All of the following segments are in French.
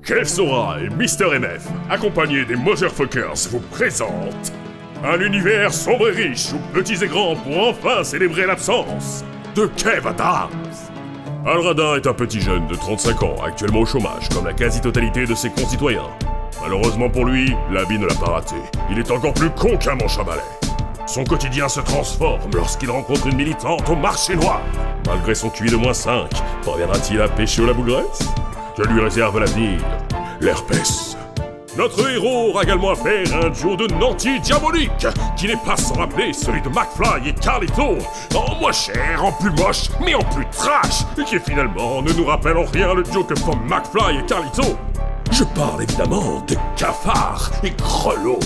Kev Sora et Mister MF, accompagnés des Motherfuckers, vous présentent un univers sombre et riche où petits et grands pourront enfin célébrer l'absence de Kev Adams. Alradin est un petit jeune de 35 ans, actuellement au chômage, comme la quasi-totalité de ses concitoyens. Malheureusement pour lui, la vie ne l'a pas raté. Il est encore plus con qu'un manche à balai. Son quotidien se transforme lorsqu'il rencontre une militante au marché noir. Malgré son QI de -5, parviendra-t-il à pêcher au la bougresse? Que lui réserve l'avenir? L'herpès. Notre héros aura également affaire à un duo de nantis diaboliques, qui n'est pas sans rappeler celui de McFly et Carlito, en moins cher, en plus moche, mais en plus trash, et qui finalement ne nous rappelle en rien le duo que forment McFly et Carlito. Je parle évidemment de Cafard et Grelot.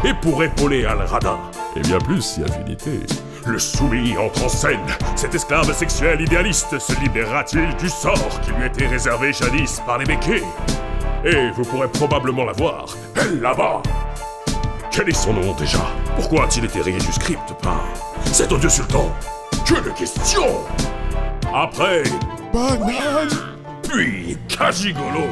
Et pour épauler Alradin, et bien plus si affinité, le soumis entre en scène. Cet esclave sexuel idéaliste se libérera-t-il du sort qui lui était réservé jadis par les béquets? Et vous pourrez probablement la voir, elle là-bas. Quel est son nom déjà? Pourquoi a-t-il été rayé du script par cet odieux sultan? Que de questions! Après, Banane, puis Kajigolo.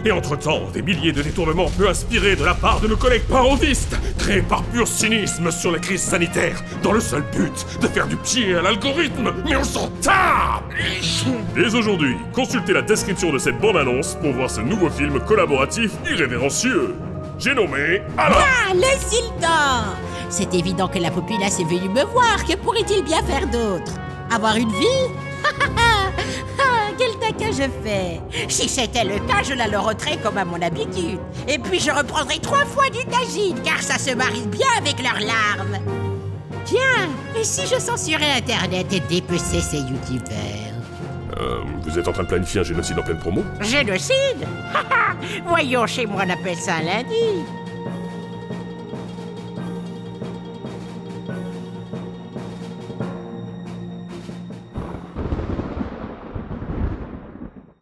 Et entre-temps, des milliers de détournements peu inspirés de la part de nos collègues parodistes, créés par pur cynisme sur la crise sanitaire, dans le seul but de faire du pied à l'algorithme, mais on s'en tape! Dès aujourd'hui, consultez la description de cette bande-annonce pour voir ce nouveau film collaboratif irrévérencieux. J'ai nommé Alain. Ah, le sultan! C'est évident que la populace est venue me voir, que pourrait-il bien faire d'autre? Avoir une vie? Quel taquin je fais! Si c'était le cas, je la leurrerais comme à mon habitude. Et puis je reprendrai 3 fois du tagine, car ça se marie bien avec leurs larmes. Tiens, et si je censurais Internet et dépeçais ces youtubeurs? Vous êtes en train de planifier un génocide en pleine promo? Génocide? Voyons, chez moi on appelle ça un lundi.